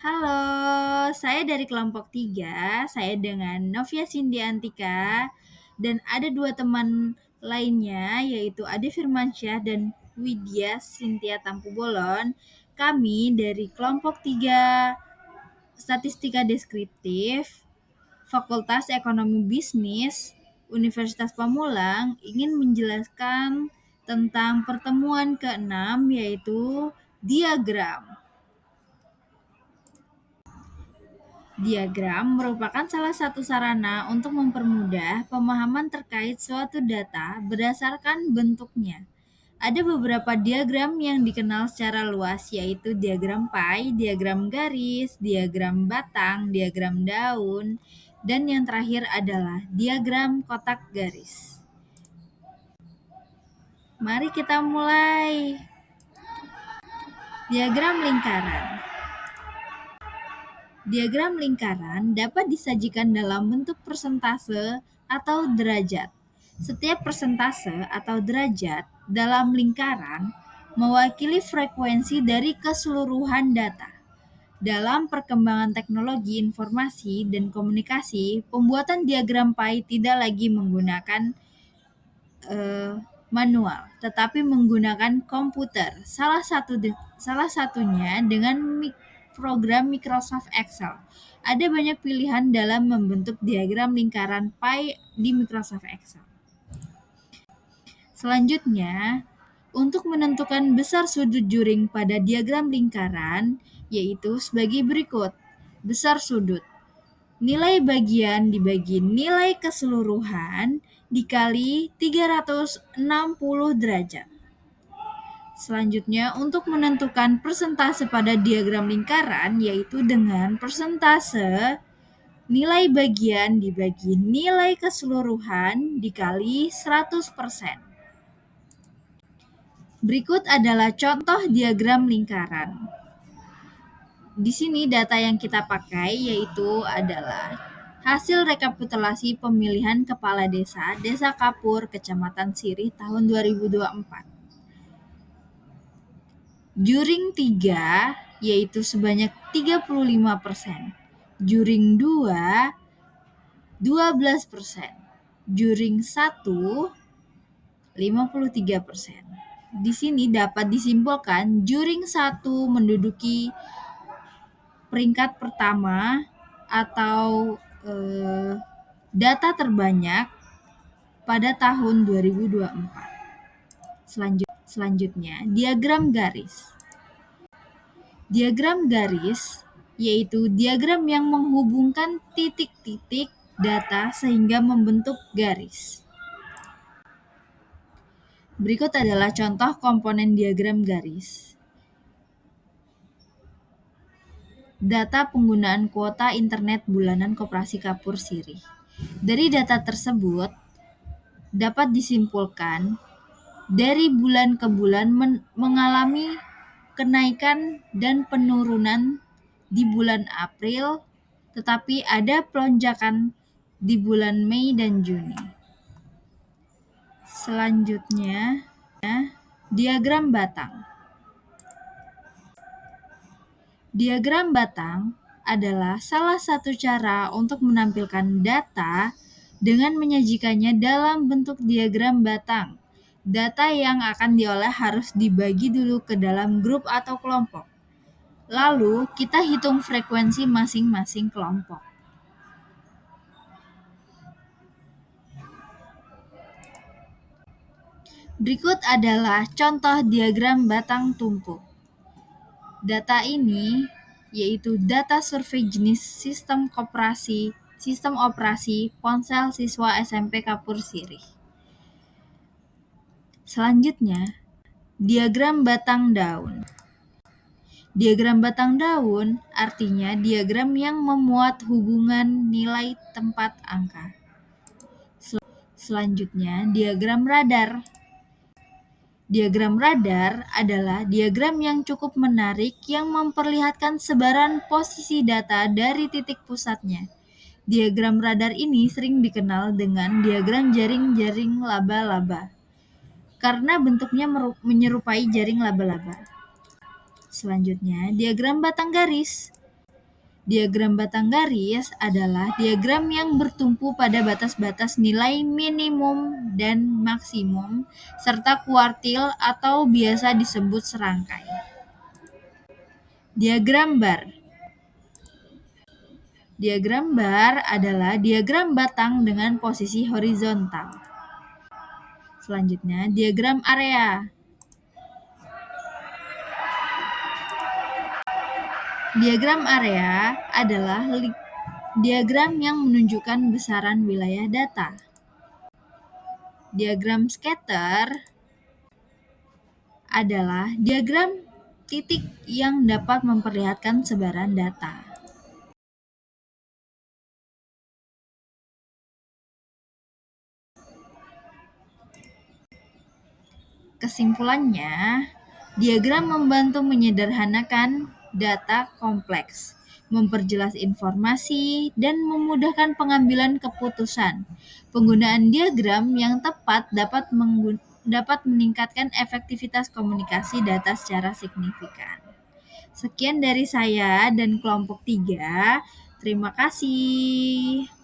Halo, saya dari kelompok 3. Saya dengan Novia Cindy Antika, dan ada dua teman lainnya, yaitu Ade Firmansyah dan Widya Cynthia Tampu Bolon. Kami dari kelompok 3 Statistika Deskriptif, Fakultas Ekonomi Bisnis, Universitas Pamulang, ingin menjelaskan tentang pertemuan ke-6, yaitu diagram. Diagram merupakan salah satu sarana untuk mempermudah pemahaman terkait suatu data berdasarkan bentuknya. Ada beberapa diagram yang dikenal secara luas, yaitu diagram pie, diagram garis, diagram batang, diagram daun, dan yang terakhir adalah diagram kotak garis. Mari kita mulai. Diagram lingkaran. Diagram lingkaran dapat disajikan dalam bentuk persentase atau derajat. Setiap persentase atau derajat dalam lingkaran mewakili frekuensi dari keseluruhan data. Dalam perkembangan teknologi informasi dan komunikasi, pembuatan diagram pie tidak lagi menggunakan manual, tetapi menggunakan komputer. Salah satunya dengan program Microsoft Excel. Ada banyak pilihan dalam membentuk diagram lingkaran pie di Microsoft Excel. Selanjutnya, untuk menentukan besar sudut juring pada diagram lingkaran, yaitu sebagai berikut. Besar sudut. Nilai bagian dibagi nilai keseluruhan dikali 360 derajat. Selanjutnya, untuk menentukan persentase pada diagram lingkaran, yaitu dengan persentase nilai bagian dibagi nilai keseluruhan dikali 100%. Berikut adalah contoh diagram lingkaran. Di sini data yang kita pakai yaitu adalah hasil rekapitulasi pemilihan kepala desa, Desa Kapur, Kecamatan Sirih tahun 2024. Juring 3 yaitu sebanyak 35%. Juring 2 12%. Juring 1 53%. Di sini dapat disimpulkan juring 1 menduduki peringkat pertama atau data terbanyak pada tahun 2024. Selanjutnya, diagram garis. Diagram garis yaitu diagram yang menghubungkan titik-titik data sehingga membentuk garis. Berikut adalah contoh komponen diagram garis. Data penggunaan kuota internet bulanan Koperasi Kapur Sirih. Dari data tersebut dapat disimpulkan dari bulan ke bulan mengalami kenaikan dan penurunan di bulan April, tetapi ada pelonjakan di bulan Mei dan Juni. Selanjutnya, diagram batang. Diagram batang adalah salah satu cara untuk menampilkan data dengan menyajikannya dalam bentuk diagram batang. Data yang akan diolah harus dibagi dulu ke dalam grup atau kelompok. Lalu, kita hitung frekuensi masing-masing kelompok. Berikut adalah contoh diagram batang tumpuk. Data ini yaitu data survei jenis sistem operasi ponsel siswa SMP Kapur Sirih. Selanjutnya, diagram batang daun. Diagram batang daun artinya diagram yang memuat hubungan nilai tempat angka. Selanjutnya, diagram radar. Diagram radar adalah diagram yang cukup menarik yang memperlihatkan sebaran posisi data dari titik pusatnya. Diagram radar ini sering dikenal dengan diagram jaring-jaring laba-laba karena bentuknya menyerupai jaring laba-laba. Selanjutnya, diagram batang garis. Diagram batang garis adalah diagram yang bertumpu pada batas-batas nilai minimum dan maksimum serta kuartil atau biasa disebut serangkai. Diagram bar. Diagram bar adalah diagram batang dengan posisi horizontal. Selanjutnya, diagram area. Diagram area adalah diagram yang menunjukkan besaran wilayah data. Diagram scatter adalah diagram titik yang dapat memperlihatkan sebaran data. Kesimpulannya, diagram membantu menyederhanakan data kompleks, memperjelas informasi, dan memudahkan pengambilan keputusan. Penggunaan diagram yang tepat dapat meningkatkan efektivitas komunikasi data secara signifikan. Sekian dari saya dan kelompok 3. Terima kasih.